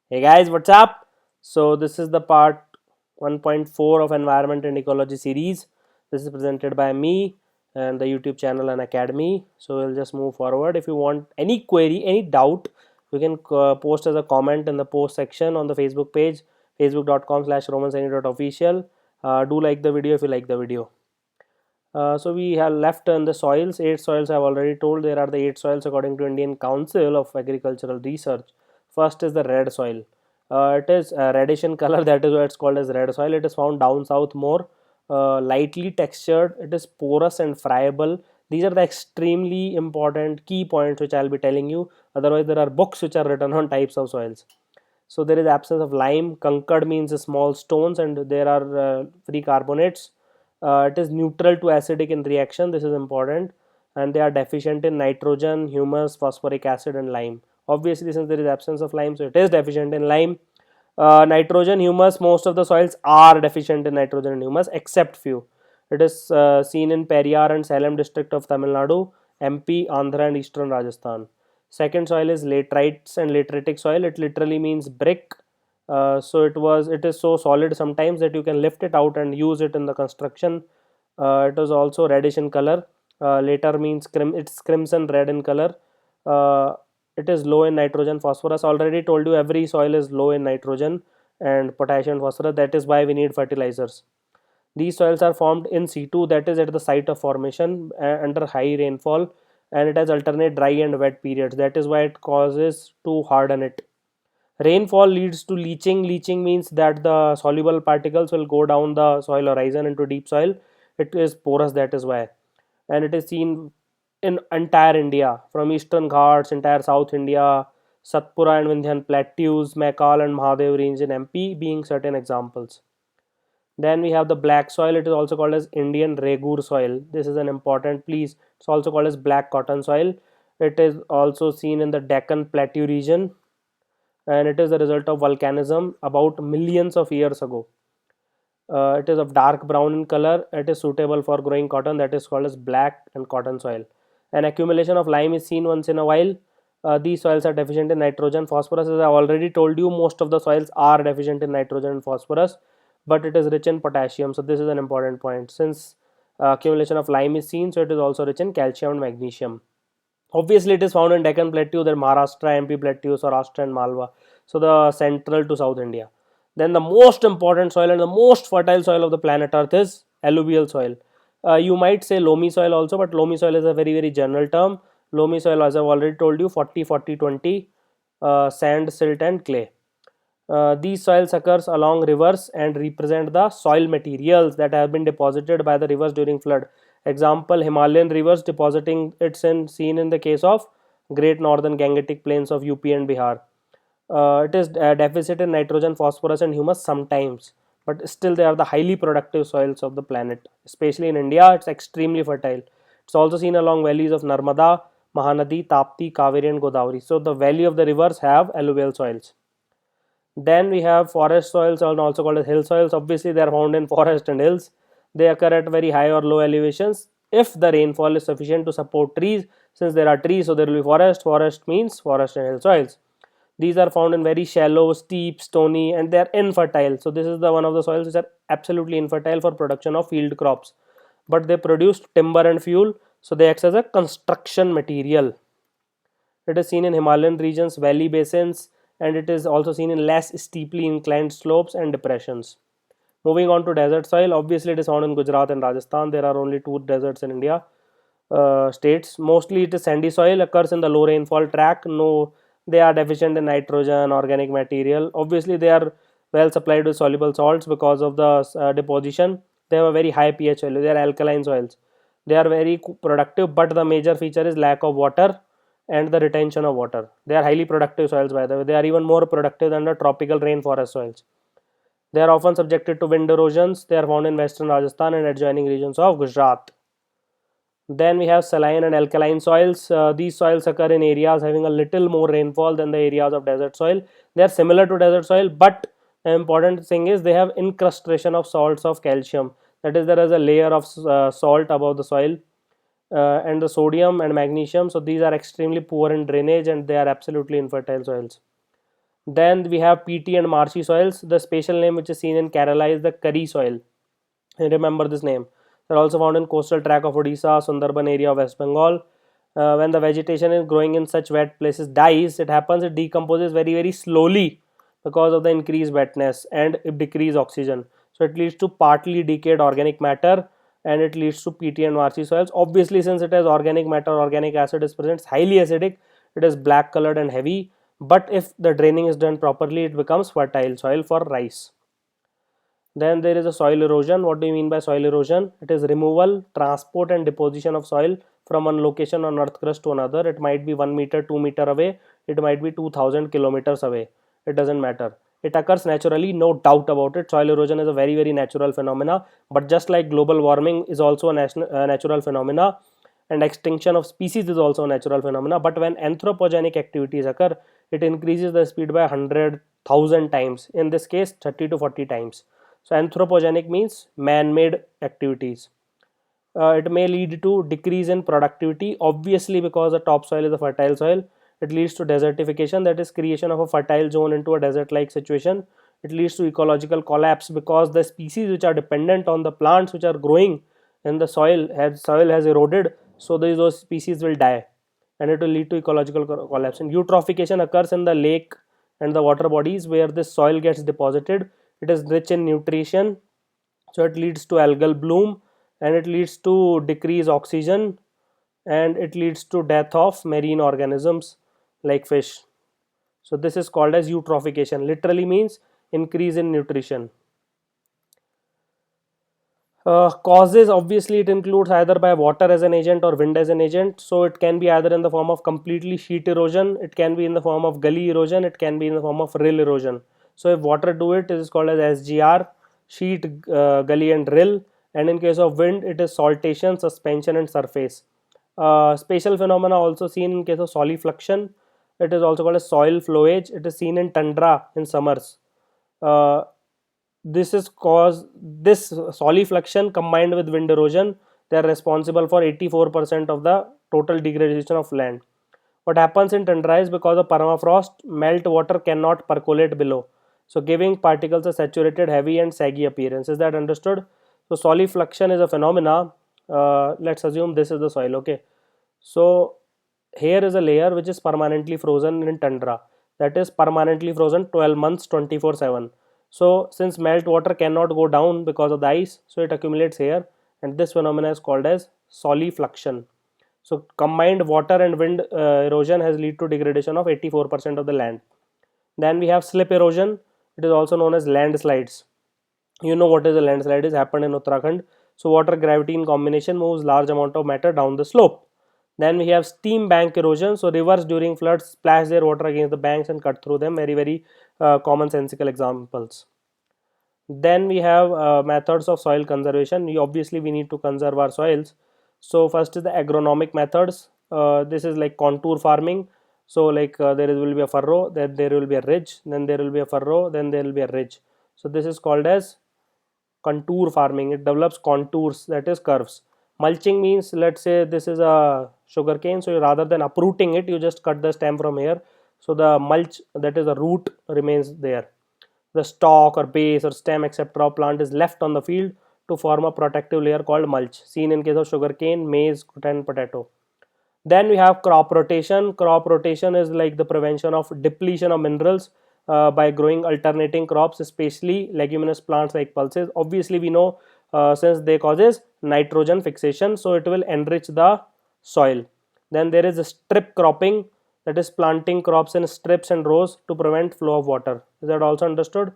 Hey guys, what's up? So this is the part 1.4 of Environment and Ecology series. This is presented by me and the YouTube channel and Academy. So we'll just move forward. If you want any query, any doubt, you can post as a comment in the post section on the Facebook page, facebook.com/romansaini.official. Do like the video if you like the video. So we have left on the soils. 8 soils I've already told. There are the 8 soils according to Indian Council of Agricultural Research. First is the red soil. It is reddish in color. That is why it's called as red soil. It is found down south more, lightly textured. It is porous and friable. These are the extremely important key points which I'll be telling you. Otherwise, there are books which are written on types of soils. So there is absence of lime. Concord means small stones, and there are free carbonates. It is neutral to acidic in reaction. This is important, and they are deficient in nitrogen, humus, phosphoric acid, and lime. Obviously, since there is absence of lime, so it is deficient in lime. Nitrogen, humus. Most of the soils are deficient in nitrogen and humus, except few. It is seen in Periyar and Salem district of Tamil Nadu, MP, Andhra, and eastern Rajasthan. Second soil is laterites and lateritic soil. It literally means brick. It is so solid sometimes that you can lift it out and use it in the construction. It is also reddish in color. Later means it's crimson red in color. Uh, it is low in nitrogen, phosphorus. Already told you every soil is low in nitrogen and potassium, phosphorus. That is why we need fertilizers. These soils are formed in situ, that is at the site of formation under high rainfall, and it has alternate dry and wet periods. That is why it causes to harden it. Rainfall leads to leaching. Leaching means that the soluble particles will go down the soil horizon into deep soil. It is porous, that is why. And it is seen in entire India, from eastern Ghats, entire South India, Satpura and Vindhyan plateaus, Maikal and Mahadev range in MP being certain examples. Then we have the black soil. It is also called as Indian Regur soil. This is an important, please. It's also called as black cotton soil. It is also seen in the Deccan Plateau region, and it is the result of volcanism about millions of years ago. It is of dark brown in color. It is suitable for growing cotton. That is called as black and cotton soil. An accumulation of lime is seen once in a while. These soils are deficient in nitrogen, phosphorus. As I already told you, most of the soils are deficient in nitrogen and phosphorus, but it is rich in potassium. So this is an important point. Since accumulation of lime is seen, so it is also rich in calcium and magnesium. Obviously, it is found in Deccan Plateau, the Maharashtra, MP plateaus, Saurashtra, and Malwa. So the central to South India. Then the most important soil and the most fertile soil of the planet Earth is alluvial soil. You might say loamy soil also, but loamy soil is a very general term. Loamy soil, as I've already told you, 40-40-20, sand, silt, and clay. These soils occurs along rivers and represent the soil materials that have been deposited by the rivers during flood. Example, Himalayan rivers depositing it's in seen in the case of Great Northern Gangetic Plains of UP and Bihar. It is deficit in nitrogen, phosphorus, and humus sometimes, but still they are the highly productive soils of the planet. Especially in India, it's extremely fertile. It's also seen along valleys of Narmada, Mahanadi, Tapti, Kaveri, and Godavari. So the valley of the rivers have alluvial soils. Then we have forest soils, also called as hill soils. Obviously, they are found in forest and hills. They occur at very high or low elevations. If the rainfall is sufficient to support trees, since there are trees, so there will be forest. Forest means forest and hill soils. These are found in very shallow, steep, stony, and they are infertile. So this is the one of the soils which are absolutely infertile for production of field crops. But they produce timber and fuel, so they act as a construction material. It is seen in Himalayan regions, valley basins, and it is also seen in less steeply inclined slopes and depressions. Moving on to desert soil, obviously it is found in Gujarat and Rajasthan. There are only two deserts in India states. Mostly it is sandy soil, occurs in the low rainfall tract. No, they are deficient in nitrogen, organic material. Obviously they are well supplied with soluble salts because of the deposition. They have a very high pH value. They are alkaline soils. They are very productive, but the major feature is lack of water and the retention of water. They are highly productive soils, by the way. They are even more productive than the tropical rainforest soils. They are often subjected to wind erosions. They are found in western Rajasthan and adjoining regions of Gujarat. Then we have saline and alkaline soils. These soils occur in areas having a little more rainfall than the areas of desert soil. They are similar to desert soil, but the important thing is they have incrustation of salts of calcium. That is, there is a layer of salt above the soil, and the sodium and magnesium. So these are extremely poor in drainage and they are absolutely infertile soils. Then we have peaty and marshy soils. The spatial name which is seen in Kerala is the Kari soil. Remember this name. They're also found in coastal tract of Odisha, Sundarban area of West Bengal. When the vegetation is growing in such wet places dies, it happens, it decomposes very slowly because of the increased wetness and it decreased oxygen. So it leads to partly decayed organic matter and it leads to peaty and marshy soils. Obviously, since it has organic matter, organic acid is present, it's highly acidic, it is black colored and heavy. But if the draining is done properly, it becomes fertile soil for rice. Then there is a soil erosion. What do you mean by soil erosion? It is removal, transport and deposition of soil from one location on earth crust to another. It might be 1 meter, 2 meter away. It might be 2000 kilometers away. It doesn't matter. It occurs naturally, no doubt about it. Soil erosion is a very natural phenomena. But just like global warming is also a natural phenomena, and extinction of species is also a natural phenomena. But when anthropogenic activities occur, it increases the speed by 100,000 times. In this case, 30 to 40 times. So anthropogenic means man-made activities. It may lead to decrease in productivity, obviously because the topsoil is a fertile soil. It leads to desertification, that is creation of a fertile zone into a desert-like situation. It leads to ecological collapse because the species which are dependent on the plants which are growing in the soil has eroded, so those species will die and it will lead to ecological collapse. And eutrophication occurs in the lake and the water bodies where this soil gets deposited. It is rich in nutrition, so it leads to algal bloom and it leads to decreased oxygen and it leads to death of marine organisms like fish. So this is called as eutrophication, literally means increase in nutrition. Causes, obviously it includes either by water as an agent or wind as an agent. So it can be either in the form of completely sheet erosion, it can be in the form of gully erosion, it can be in the form of rill erosion. So if water do it, it is called as SGR, sheet, gully and rill. And in case of wind, it is saltation, suspension and surface. Spatial phenomena also seen in case of solifluction. It is also called as soil flowage. It is seen in tundra in summers. Uh, this is cause this solifluction combined with wind erosion, they are responsible for 84% of the total degradation of land. What happens in tundra is because of permafrost, melt water cannot percolate below, so giving particles a saturated, heavy and saggy appearance. Is that understood? So solifluction is a phenomena. Let's assume this is the soil. Okay, so here is a layer which is permanently frozen in tundra, that is permanently frozen 12 months 24/7. So since melt water cannot go down because of the ice, so it accumulates here and this phenomena is called as solifluction. So combined water and wind erosion has led to degradation of 84% of the land. Then we have slip erosion. It is also known as landslides. You know what is a landslide? Is happened in Uttarakhand. So water gravity in combination moves large amount of matter down the slope. Then we have steam bank erosion. So rivers during floods splash their water against the banks and cut through them. Very commonsensical examples. Then we have methods of soil conservation. We need to conserve our soils. So first is the agronomic methods. This is like contour farming. So like will be a furrow, then there will be a ridge, then there will be a furrow, then there will be a ridge. So this is called as contour farming. It develops contours, that is curves. Mulching means, let's say this is a sugarcane, so rather than uprooting it, you just cut the stem from here, so the mulch, that is the root, remains there. The stalk or base or stem etc of plant is left on the field to form a protective layer called mulch, seen in case of sugarcane, maize and potato. Then we have crop rotation. Crop rotation is like the prevention of depletion of minerals by growing alternating crops, especially leguminous plants like pulses. Obviously we know since they causes nitrogen fixation, so it will enrich the soil. Then there is a strip cropping, that is planting crops in strips and rows to prevent flow of water. Is that also understood?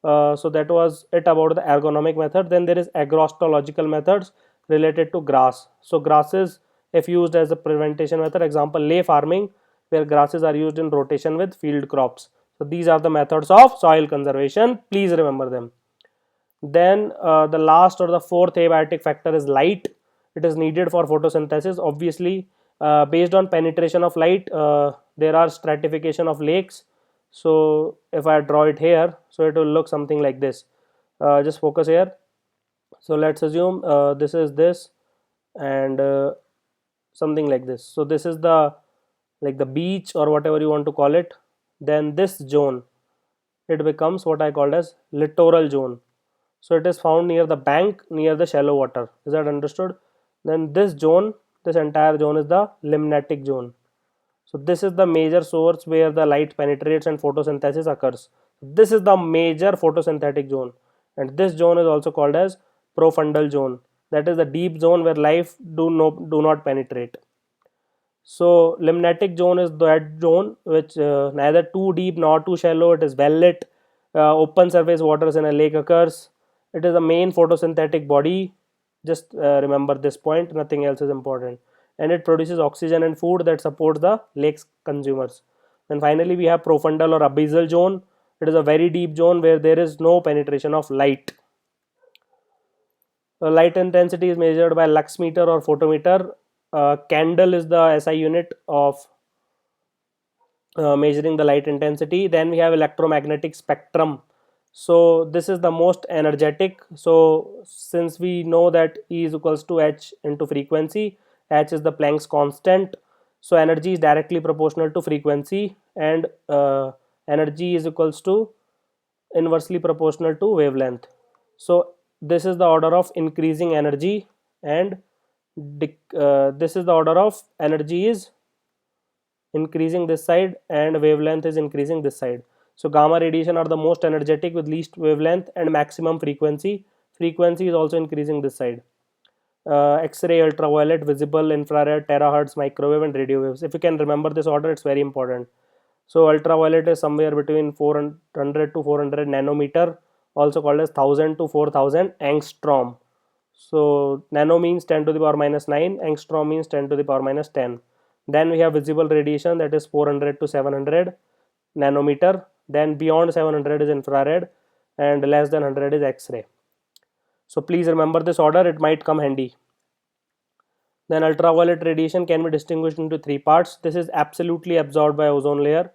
So that was it about the ergonomic method. Then there is agrostological methods related to grass. So grasses, if used as a prevention method, example lay farming, where grasses are used in rotation with field crops. So these are the methods of soil conservation, please remember them. Then the last or the fourth abiotic factor is light. It is needed for photosynthesis. Obviously based on penetration of light, there are stratification of lakes. So if I draw it here, so it will look something like this. Just focus here. So let's assume this is this and something like this. So this is the, like the beach or whatever you want to call it. Then this zone, it becomes what I called as littoral zone. So it is found near the bank, near the shallow water. Is that understood? Then this zone, this entire zone is the limnetic zone. So this is the major source where the light penetrates and photosynthesis occurs. This is the major photosynthetic zone, and this zone is also called as profundal zone. That is the deep zone where life do not penetrate. So limnetic zone is that zone which neither too deep nor too shallow. It is well lit. Open surface waters in a lake occurs. It is the main photosynthetic body. Just remember this point. Nothing else is important. And it produces oxygen and food that supports the lake's consumers. Then finally we have profundal or abyssal zone. It is a very deep zone where there is no penetration of light. Light intensity is measured by lux meter or photometer. Candle is the SI unit of measuring the light intensity. Then we have electromagnetic spectrum. So this is the most energetic. So since we know that E is equals to H into frequency, H is the Planck's constant. So energy is directly proportional to frequency, and energy is equals to inversely proportional to wavelength. So this is the order of increasing energy, and this is the order of energy is increasing this side and wavelength is increasing this side. So gamma radiation are the most energetic with least wavelength and maximum frequency. Frequency is also increasing this side. X-ray, ultraviolet, visible, infrared, terahertz, microwave, and radio waves. If you can remember this order, it's very important. So ultraviolet is somewhere between 400 to 400 nanometer, also called as 1000 to 4000 angstrom. So nano means 10 to the power minus 9, angstrom means 10 to the power minus 10. Then we have visible radiation, that is 400 to 700 nanometer. Then beyond 700 is infrared, and less than 100 is X-ray. So please remember this order, it might come handy. Then ultraviolet radiation can be distinguished into three parts. This is absolutely absorbed by ozone layer,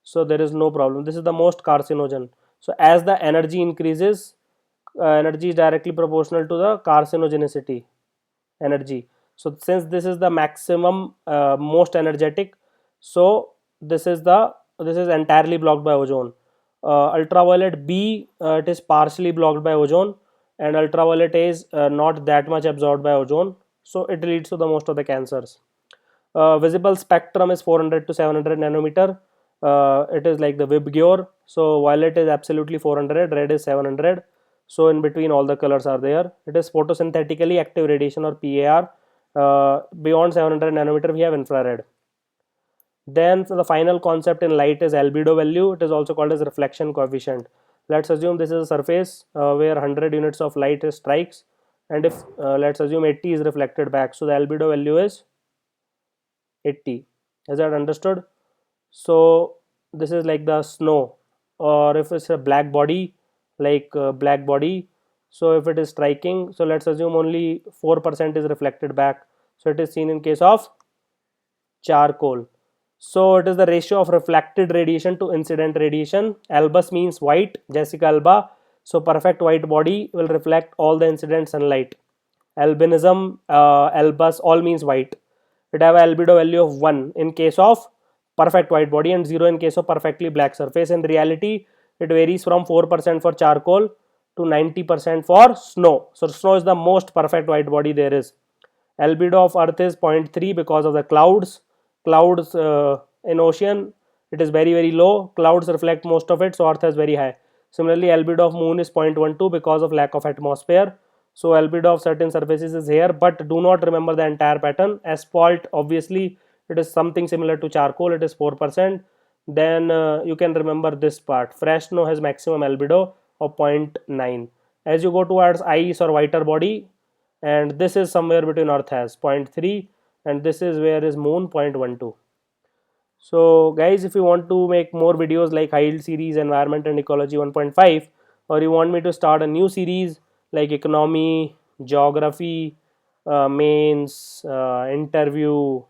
so there is no problem. This is the most carcinogen. So as the energy increases, energy is directly proportional to the carcinogenicity energy. So since this is the maximum most energetic, so this is entirely blocked by ozone. Ultraviolet B, it is partially blocked by ozone, and ultraviolet A is not that much absorbed by ozone, so it leads to the most of the cancers. Visible spectrum is 400 to 700 nanometer. It is like the Vibgyor. So violet is absolutely 400, red is 700. So in between all the colors are there. It is photosynthetically active radiation or PAR. Beyond 700 nanometer we have infrared. Then the final concept in light is albedo value. It is also called as reflection coefficient. Let's assume this is a surface where 100 units of light strikes, and if let's assume 80 is reflected back, so the albedo value is 80. Is that understood? So this is like the snow, or if it's a black body, like black body, so if it is striking, so let's assume only 4% is reflected back. So it is seen in case of charcoal. So it is the ratio of reflected radiation to incident radiation. Albus means white, Jessica alba. So perfect white body will reflect all the incident sunlight. Albinism, albus, all means white. It have an albedo value of 1 in case of perfect white body and 0 in case of perfectly black surface. In reality, it varies from 4% for charcoal to 90% for snow. So snow is the most perfect white body there is. Albedo of earth is 0.3 because of the clouds. Clouds in ocean, it is very low. Clouds reflect most of it, so earth is very high. Similarly, albedo of moon is 0.12 because of lack of atmosphere. So albedo of certain surfaces is here, but do not remember the entire pattern. Asphalt, obviously it is something similar to charcoal, it is 4%. Then you can remember this part. Fresh snow has maximum albedo of 0.9. As you go towards ice or whiter body, and this is somewhere between earth has 0.3, and this is where is moon 0.12. So guys, if you want to make more videos like high yield series, environment and ecology 1.5, or you want me to start a new series like economy, geography, mains, interview,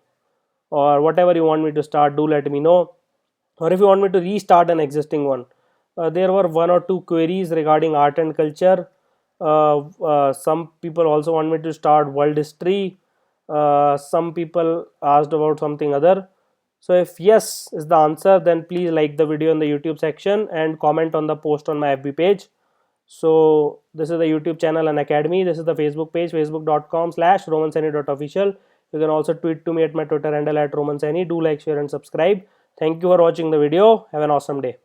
or whatever you want me to start, do let me know. Or if you want me to restart an existing one, there were one or two queries regarding art and culture. Some people also want me to start world history. Some people asked about something other. So if yes is the answer, then please like the video in the YouTube section and comment on the post on my FB page. So this is the YouTube channel and academy. This is the Facebook page, facebook.com/romansaini.official. You can also tweet to me at my Twitter handle @romansaini. Do like, share and subscribe. Thank you for watching the video. Have an awesome day.